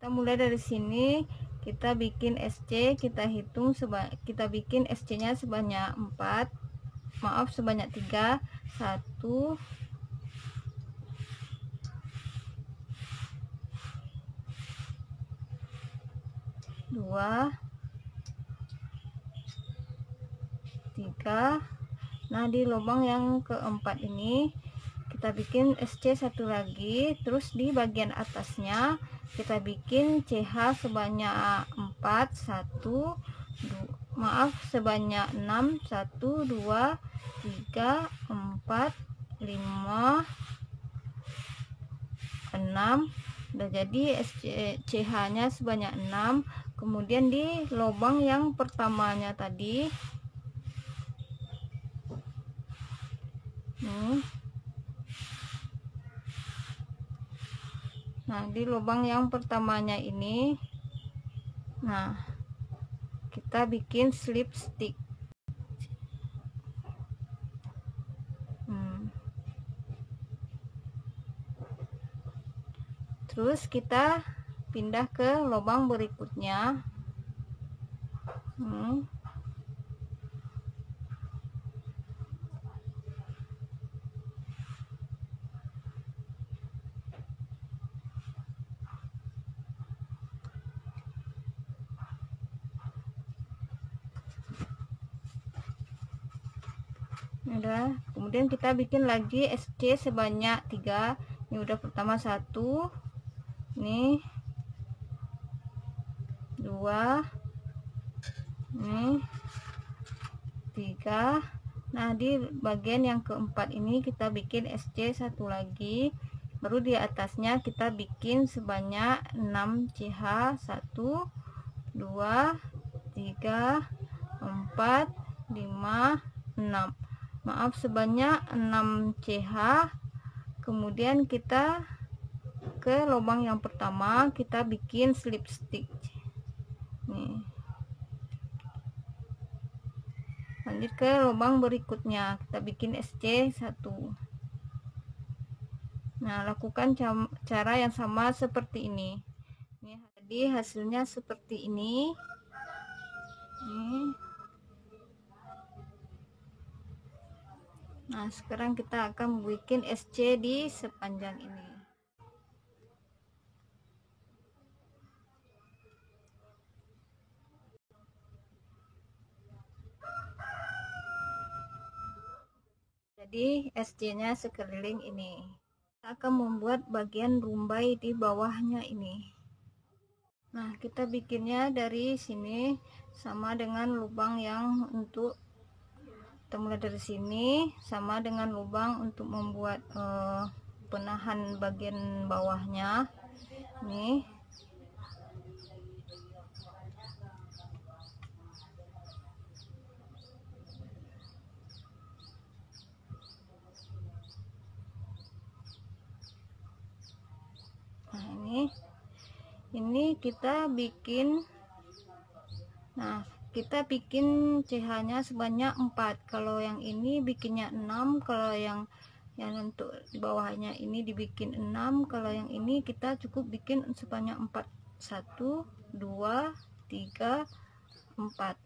Kita mulai dari sini, kita bikin SC, kita hitung kita bikin SC nya sebanyak 4, maaf sebanyak 3, 1 2 3. Nah, di lubang yang keempat ini kita bikin SC satu lagi, terus di bagian atasnya kita bikin CH sebanyak 4, 1 maaf sebanyak 6, 1 2 3 4 5 6. Udah jadi CH nya sebanyak 6. Kemudian di lubang yang pertamanya tadi nah, di lubang yang pertamanya ini, nah, kita bikin slip stick. Terus kita pindah ke lubang berikutnya. Udah, kemudian kita bikin lagi SC sebanyak 3. Ini udah pertama 1, nih 2, nih 3. Nah, di bagian yang keempat ini kita bikin SC satu lagi, baru di atasnya kita bikin sebanyak 6 CH, 1 2 3 4 5 6, maaf sebanyak 6 CH. Kemudian kita ke lubang yang pertama, kita bikin slip stick nih. Lanjut ke lubang berikutnya, kita bikin SC 1. Nah, lakukan cara yang sama seperti ini. Jadi hasilnya seperti ini. Nah, sekarang kita akan bikin SC di sepanjang ini. Jadi SC nya sekeliling ini. Kita akan membuat bagian rumbai di bawahnya ini. Nah, kita bikinnya dari sini sama dengan lubang yang untuk kita mulai dari sini, sama dengan lubang untuk membuat penahan bagian bawahnya nih. Nah, ini kita bikin, nah kita bikin CH nya sebanyak 4. Kalau yang ini bikinnya 6, kalau yang untuk di bawahnya ini dibikin 6, kalau yang ini kita cukup bikin sebanyak 4, 1 2 3 4.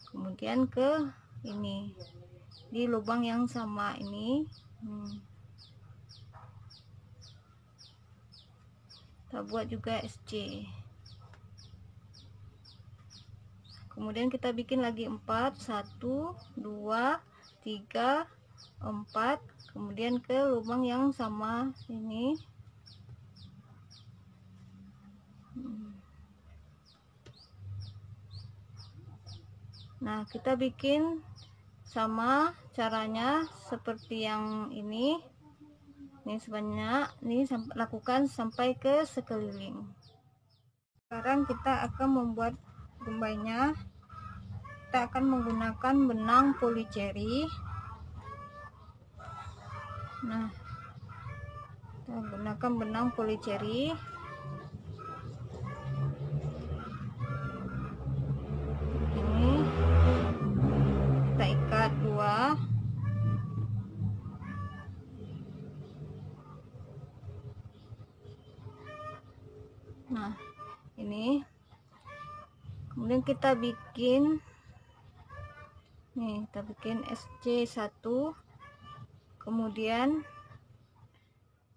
Kemudian ke ini di lubang yang sama ini kita buat juga SC. Kemudian kita bikin lagi 4, 1 2 3 4. Kemudian ke lubang yang sama sini. Nah, kita bikin sama caranya seperti yang ini. Ini sebanyak, ini lakukan sampai ke sekeliling. Sekarang kita akan membuat rumbainya. Kita akan menggunakan benang polyceri. Nah, kita gunakan benang polyceri. Ini kita ikat 2. Nah, ini. Kemudian kita bikin nih, kita bikin SC1, kemudian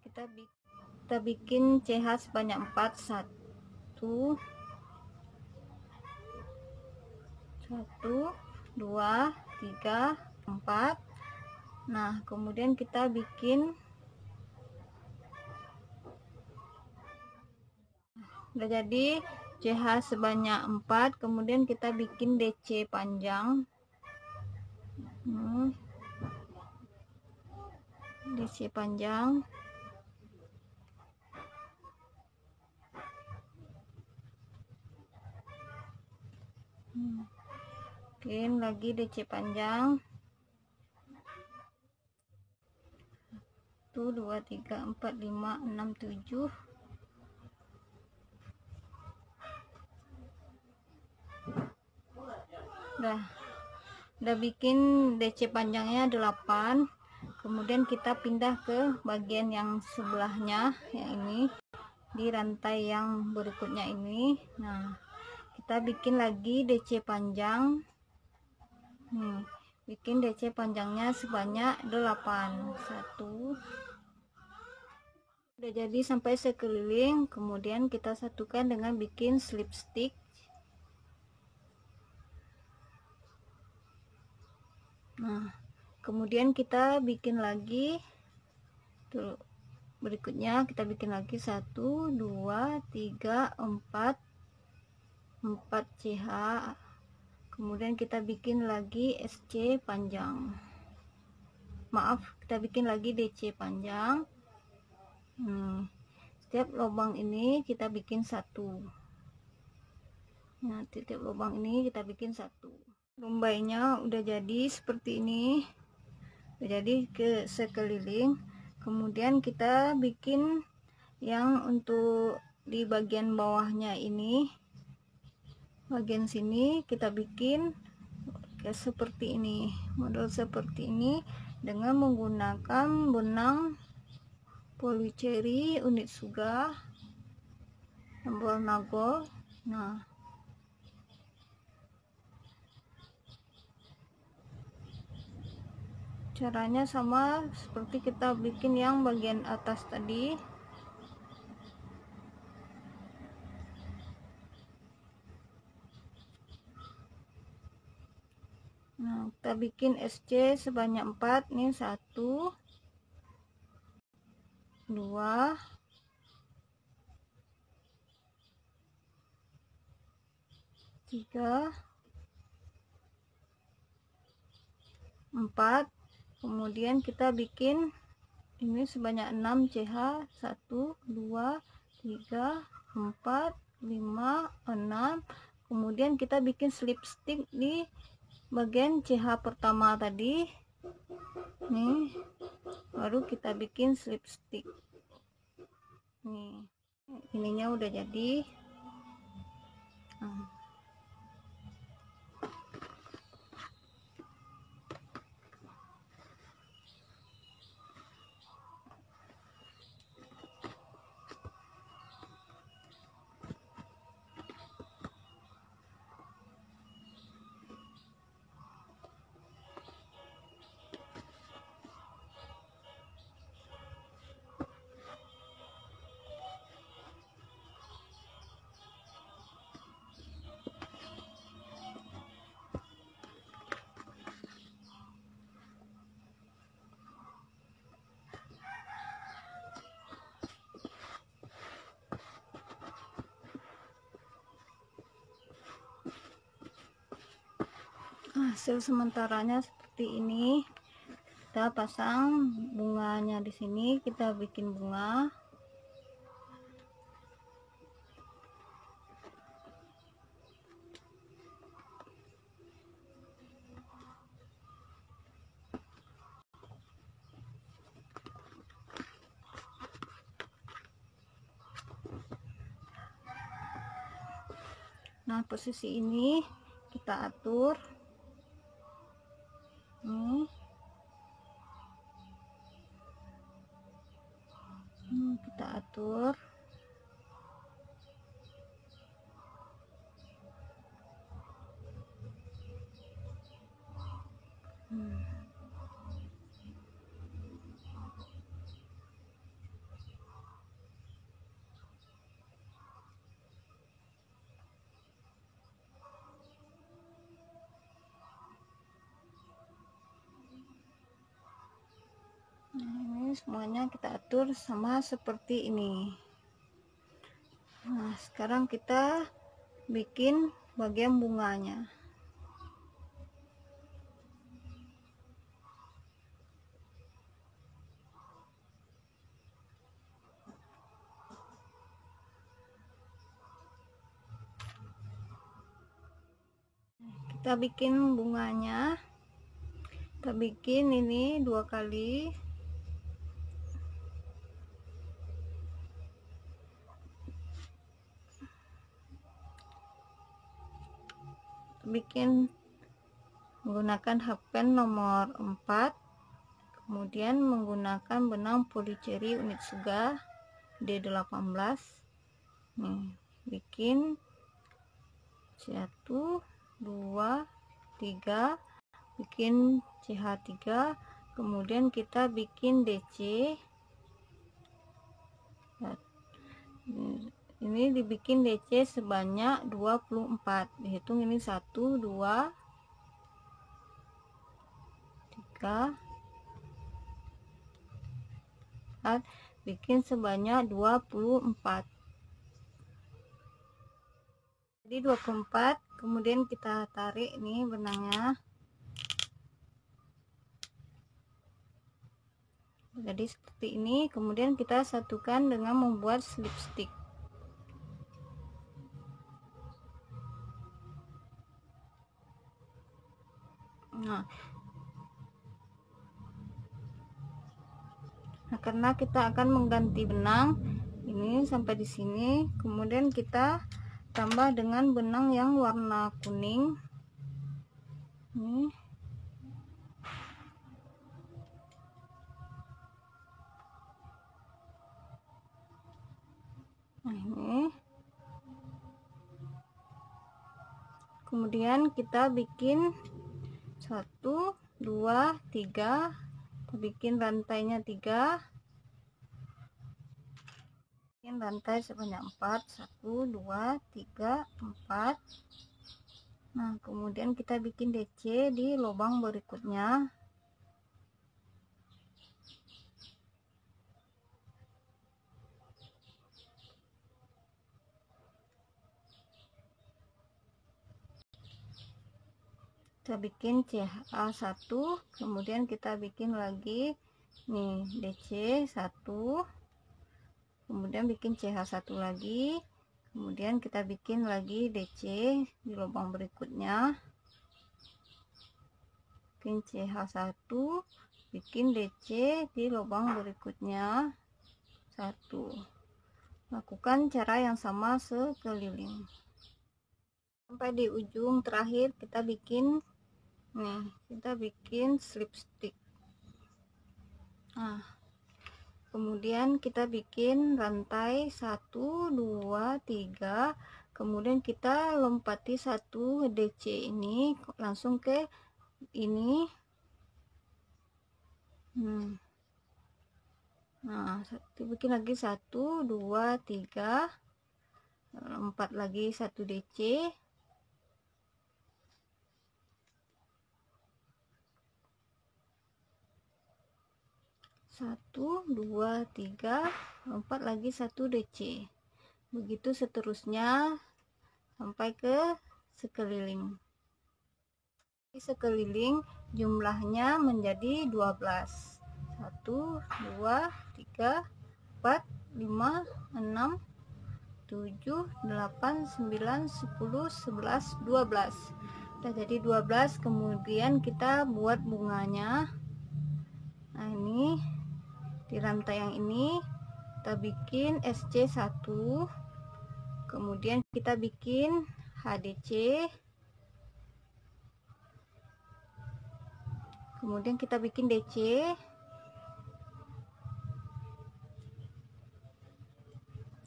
kita bikin CH sebanyak 4, 1 2 3 4. Nah, kemudian kita bikin, udah jadi CH sebanyak 4, kemudian kita bikin DC panjang. DC panjang. Bikin lagi DC panjang. 1 2 3 4 5 6 7. Udah bikin DC panjangnya 8. Kemudian kita pindah ke bagian yang sebelahnya, yang ini, di rantai yang berikutnya ini. Nah, kita bikin lagi DC panjang. Nih, bikin DC panjangnya sebanyak 8. 1. Udah jadi sampai sekeliling. Kemudian kita satukan dengan bikin slip stick. Nah, kemudian kita bikin lagi tuh, berikutnya kita bikin lagi 1 2 3 4 CH. Kemudian kita bikin lagi SC panjang, maaf, kita bikin lagi DC panjang. Setiap lubang ini kita bikin 1. Nah, titik lubang ini kita bikin 1. Lumbainya udah jadi seperti ini, udah jadi ke sekeliling. Kemudian kita bikin yang untuk di bagian bawahnya ini, bagian sini kita bikin kayak seperti ini, model seperti ini, dengan menggunakan benang polycherry Unitsuga yang warna gold. Nah, caranya sama seperti kita bikin yang bagian atas tadi. Nah, kita bikin SC sebanyak 4 nih, 1 2 3 4. Kemudian kita bikin ini sebanyak 6 CH. 1 2 3 4 5 6. Kemudian kita bikin slip stick di bagian CH pertama tadi nih, baru kita bikin slip stick nih. Ininya udah jadi. Hasil sementaranya seperti ini. Kita pasang bunganya di sini, kita bikin bunga. Nah, posisi ini kita atur nih. Kita atur semuanya kita atur sama seperti ini. Nah, sekarang kita bikin bagian bunganya. Kita bikin bunganya, kita bikin ini 2 kali. Bikin menggunakan hakpen nomor 4, kemudian menggunakan benang polyceri unit Suga D18. nih, bikin 1 2 3, bikin CH3, kemudian kita bikin DC. Ini dibikin DC sebanyak 24, dihitung ini 1 2 3 4, bikin sebanyak 24. Jadi 24, kemudian kita tarik nih benangnya. Jadi seperti ini, kemudian kita satukan dengan membuat slip stick. Nah, karena kita akan mengganti benang ini sampai di sini, kemudian kita tambah dengan benang yang warna kuning. Nih. Nah, ini. Kemudian kita bikin 1 2 3, kita bikin rantainya 3, bikin rantai sebanyak 4, 1 2 3 4. Nah, kemudian kita bikin DC di lubang berikutnya. Kita bikin CH1, kemudian kita bikin lagi nih DC 1, kemudian bikin CH1 lagi, kemudian kita bikin lagi DC di lubang berikutnya, bikin CH1, bikin DC di lubang berikutnya 1. Lakukan cara yang sama sekeliling sampai di ujung terakhir. Kita bikin nih, kita bikin slip stick. Nah, kemudian kita bikin rantai 1 2 3, kemudian kita lompati 1 DC ini langsung ke ini. Nah, bikin lagi 1 2 3, lompat lagi 1 DC, satu dua tiga, lompat lagi 1 DC, begitu seterusnya sampai ke sekeliling. Di sekeliling jumlahnya menjadi 12. 1 2 3 4 5 6 7 8 9 10 11 12. Udah jadi 12. Kemudian kita buat bunganya. Nah, ini di rantai yang ini kita bikin SC1, kemudian kita bikin HDC, kemudian kita bikin DC.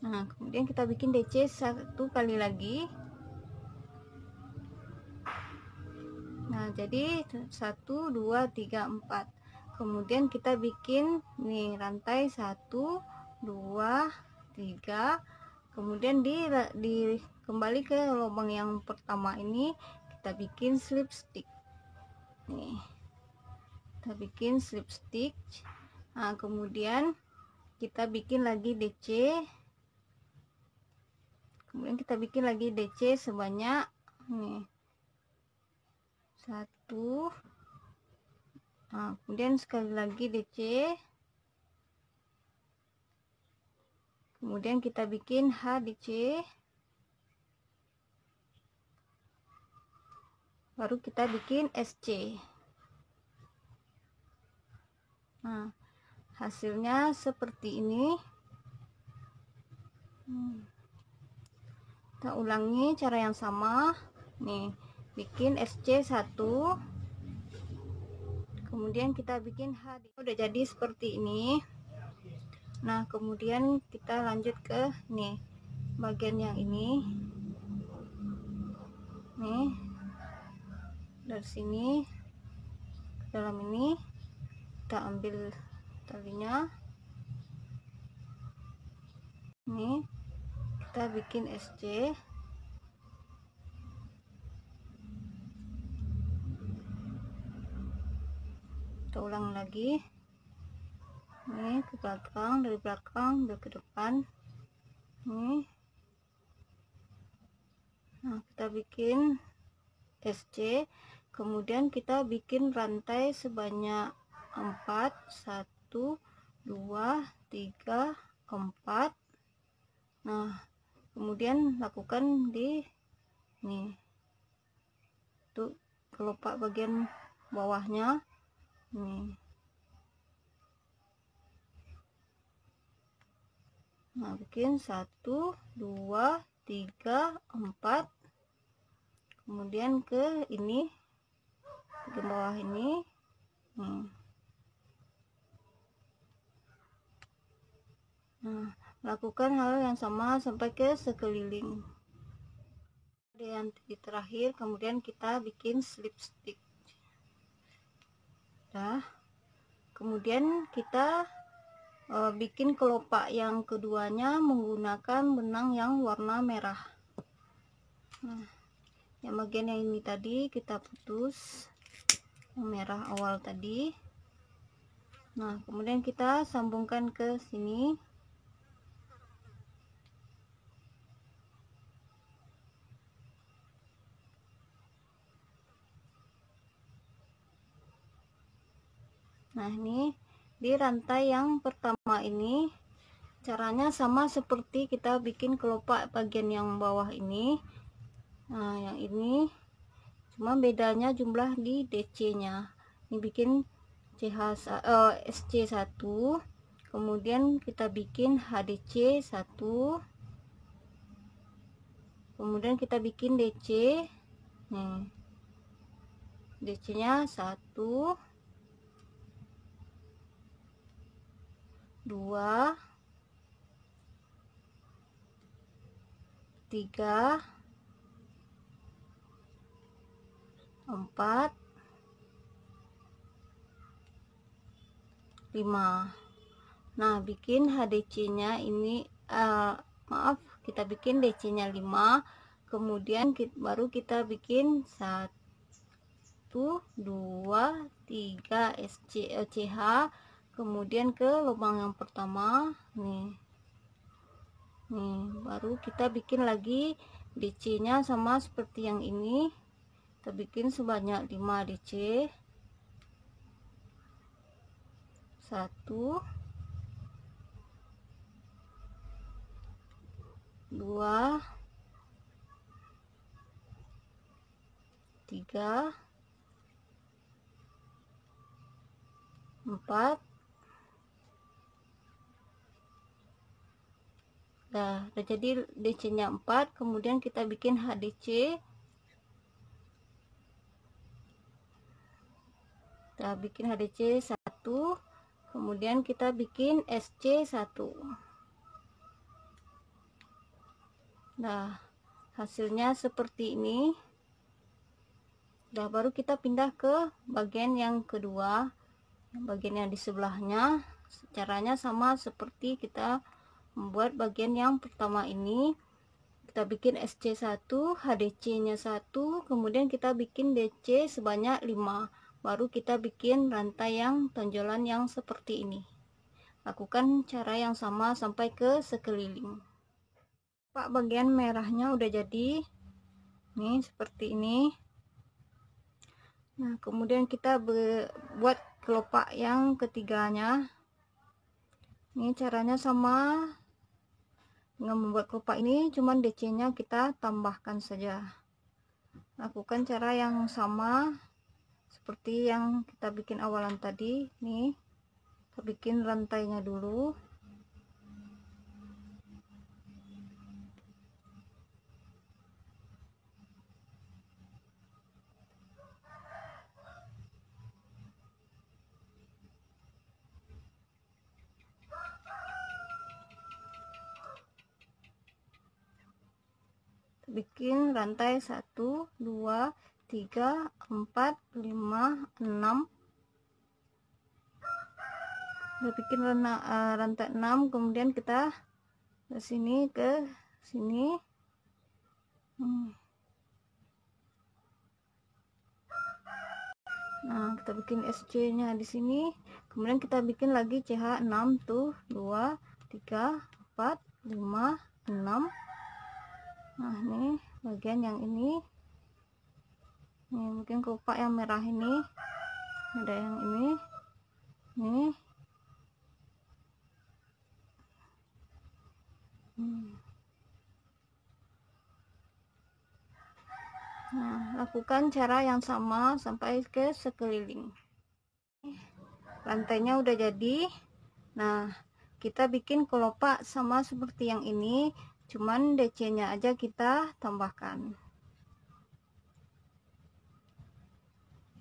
Nah, kemudian kita bikin DC 1 kali lagi. Nah, jadi 1 2 3 4. Kemudian kita bikin nih rantai 1 2 3, kemudian kembali ke lubang yang pertama ini kita bikin slip stick. Nih, kita bikin slip stick. Nah, kemudian kita bikin lagi DC, sebanyak nih 1. Nah, kemudian sekali lagi DC, kemudian kita bikin HDC, baru kita bikin SC. Nah, hasilnya seperti ini. Kita ulangi cara yang sama nih, bikin SC1, kemudian kita bikin HD. Udah jadi seperti ini. Nah, kemudian kita lanjut ke nih bagian yang ini nih, dari sini ke dalam ini kita ambil talinya nih, kita bikin SC, kita ulang lagi nih, ke belakang, dari belakang ke depan nih. Nah, kita bikin SC, kemudian kita bikin rantai sebanyak 4, 1, 2, 3, 4. Nah, kemudian lakukan di nih tuh kelopak bagian bawahnya nih. Nah, bikin 1, 2, 3, 4, kemudian ke ini ke bawah ini nih. Nah, lakukan hal yang sama sampai ke sekeliling. Dan di terakhir kemudian kita bikin slip stick. Nah, kemudian kita bikin kelopak yang keduanya menggunakan benang yang warna merah. Nah, yang bagian yang ini tadi kita putus yang merah awal tadi. Nah, kemudian kita sambungkan ke sini. Nah, ini di rantai yang pertama ini caranya sama seperti kita bikin kelopak bagian yang bawah ini. Nah, yang ini cuma bedanya jumlah di DC nya. Ini bikin SC1, kemudian kita bikin HDC 1, kemudian kita bikin DC nih, DC nya 1, 2, 3, 4, 5. Nah, bikin HDC nya ini maaf, kita bikin DC nya 5, kemudian baru kita bikin 1, 2, 3 CH, kemudian ke lubang yang pertama nih, baru kita bikin lagi DC nya sama seperti yang ini, kita bikin sebanyak 5 DC, 1, 2, 3, 4. Nah, udah jadi DC nya 4, kemudian kita bikin HDC, kita bikin HDC 1, kemudian kita bikin SC 1. Nah, hasilnya seperti ini. Nah, baru kita pindah ke bagian yang kedua, bagian yang di sebelahnya. Caranya sama seperti kita membuat bagian yang pertama ini. Kita bikin SC1, HDC nya 1, kemudian kita bikin DC sebanyak 5, baru kita bikin rantai yang tonjolan yang seperti ini. lakukan cara yang sama sampai ke sekeliling. Pak, bagian merahnya udah jadi nih seperti ini. Nah, kemudian kita buat kelopak yang ketiganya. Ini caranya sama dengan membuat kelopak ini, cuman DC-nya kita tambahkan saja. Lakukan cara yang sama seperti yang kita bikin awalan tadi. Nih, kita bikin rantainya dulu. Bikin rantai 1 2 3 4 5 6. Kita bikin rantai 6, kemudian kita ke sini nah kita bikin SC nya di sini, kemudian kita bikin lagi CH 6 tuh 2 3 4 5 6. Nah, ini bagian yang ini nih, mungkin kelopak yang merah ini ada yang ini nih. Nah, lakukan cara yang sama sampai ke sekeliling. Rantainya udah jadi. Nah, kita bikin kelopak sama seperti yang ini, cuman DC-nya aja kita tambahkan.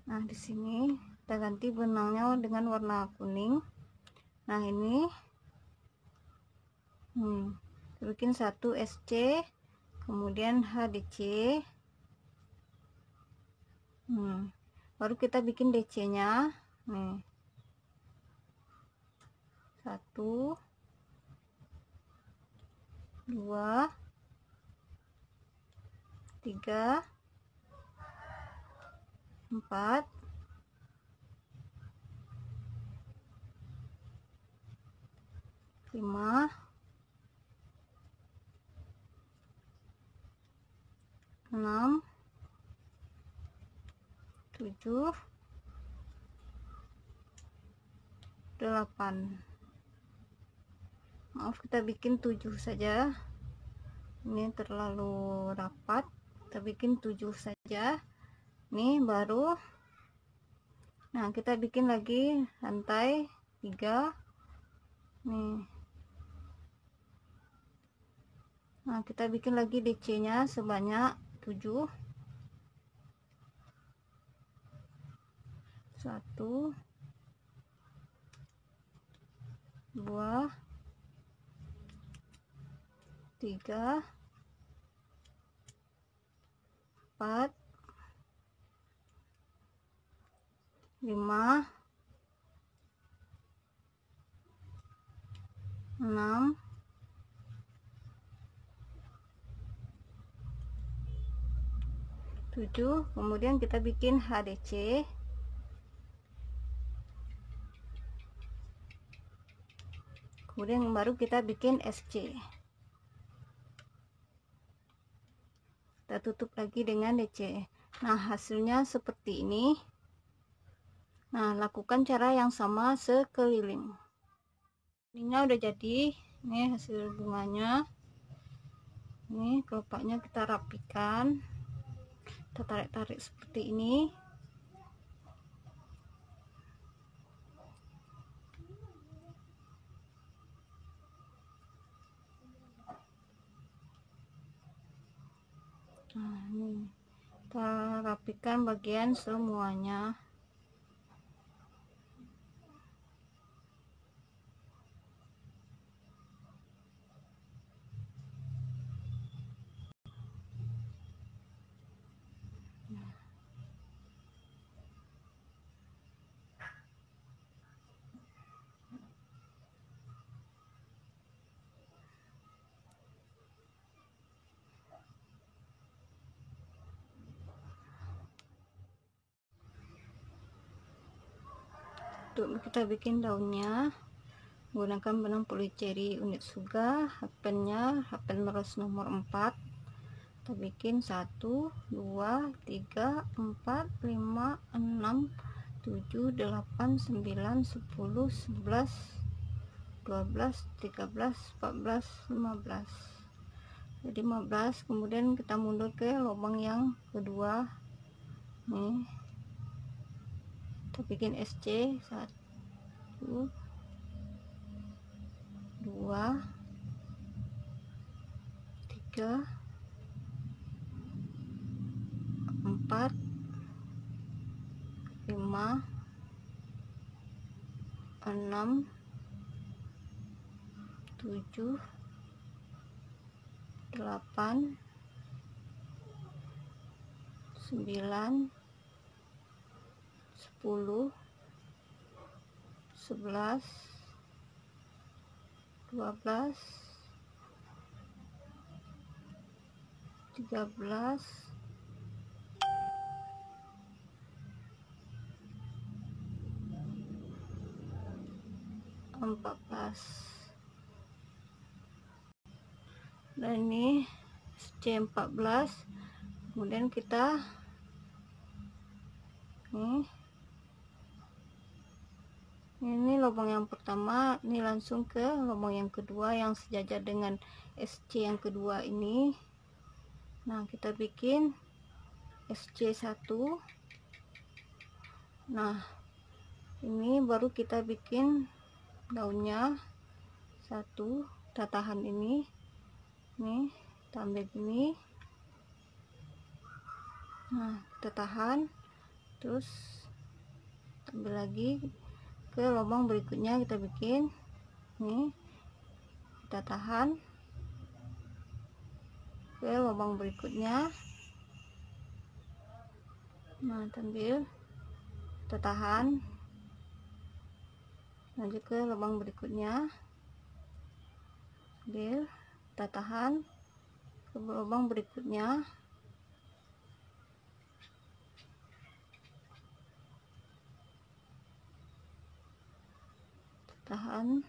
Nah, di sini kita ganti benangnya dengan warna kuning. Nah, ini kita bikin 1 SC, kemudian HDC. Baru kita bikin DC-nya. Nih. 1 2 3 4 5 6 7 8. Maaf, kita bikin 7 saja, ini terlalu rapat, kita bikin 7 saja. Nih baru, nah kita bikin lagi rantai 3 nih. Nah, kita bikin lagi DC nya sebanyak 7. 1 2 3 4 5 6 7. Kemudian kita bikin HDC. Kemudian baru kita bikin SC. Kita tutup lagi dengan DC. Nah, hasilnya seperti ini. Nah, lakukan cara yang sama sekeliling. Ininya udah jadi. Ini hasil bunganya. Ini kelopaknya kita rapikan. Kita tarik-tarik seperti ini. Nah, ini kita rapikan bagian semuanya. Untuk kita bikin daunnya, menggunakan benang polyceri unit Suga. Happennya happen meros nomor 4. Kita bikin 1 2 3 4 5 6 7 8 9 10 11 12 13 14 15. Jadi 15. Kemudian kita mundur ke lubang yang kedua nih, kita bikin SC 1 2 3 4 5 6 7 8 9 10 11 12 13 14. Dan ini C14. Kemudian kita ini lubang yang pertama, ini langsung ke lubang yang kedua yang sejajar dengan SC yang kedua ini. Nah, kita bikin SC1. Nah, ini baru kita bikin daunnya. 1, kita tahan ini nih, kita ambil ini. Nah, kita tahan, terus ambil lagi ke lubang berikutnya, kita bikin nih, kita tahan ke lubang berikutnya. Nah, ambil, kita tahan, lanjut ke lubang berikutnya, ambil, kita tahan ke lubang berikutnya. Tahan,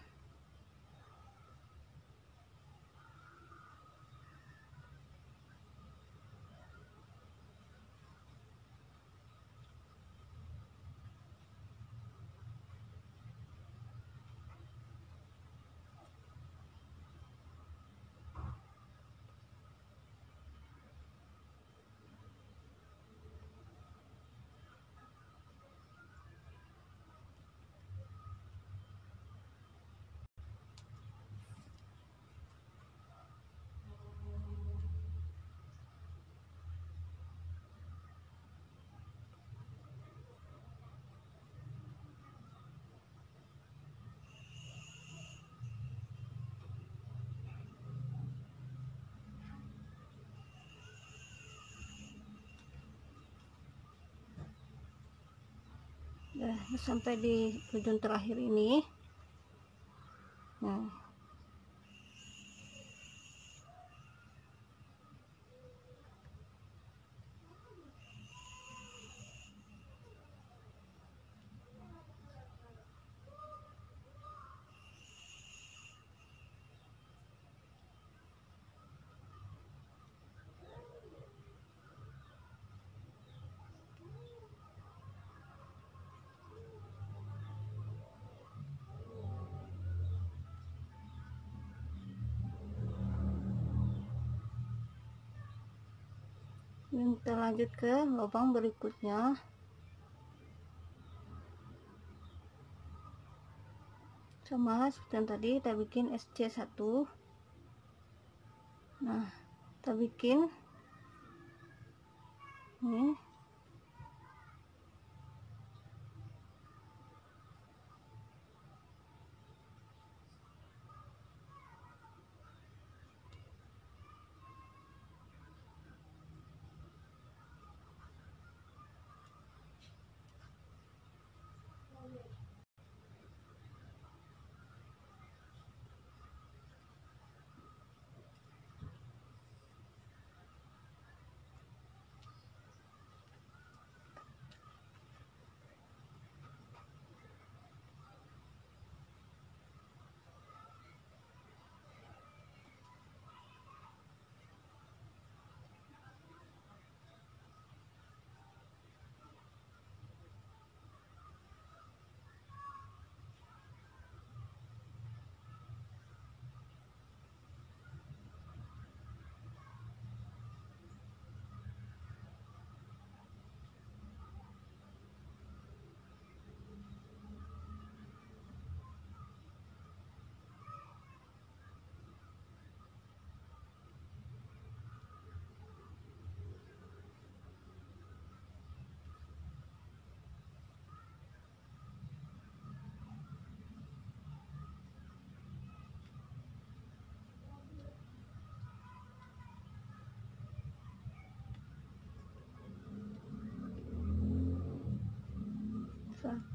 sampai di ujung terakhir ini. Nah, kita lanjut ke lubang berikutnya. Sama seperti yang tadi, kita bikin SC1. Nah, kita bikin ini,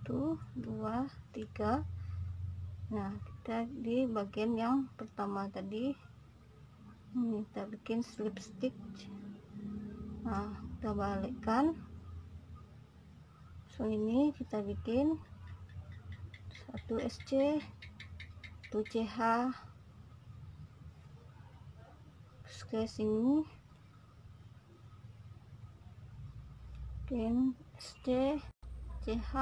1 2 3. Nah, kita di bagian yang pertama tadi ini kita bikin slip stitch. Nah, kita balikkan. So ini kita bikin 1 SC 1 CH ke sini, bikin SC CH,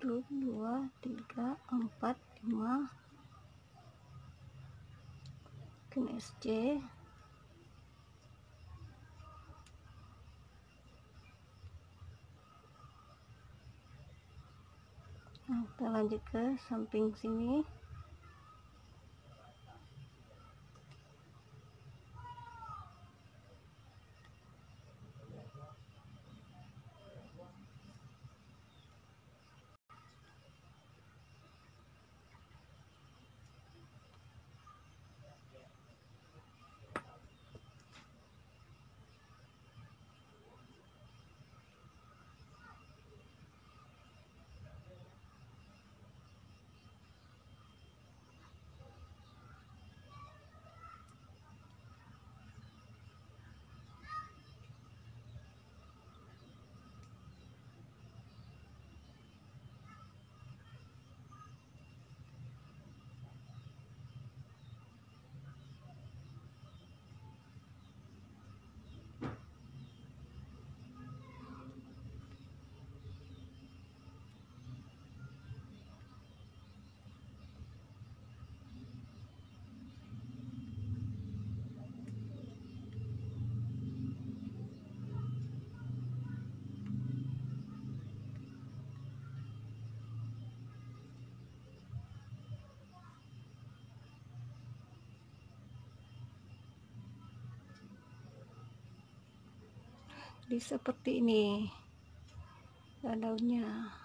satu 2 3 4 5, bikin SC. Nah, kita lanjut ke samping sini. Jadi seperti ini daunnya.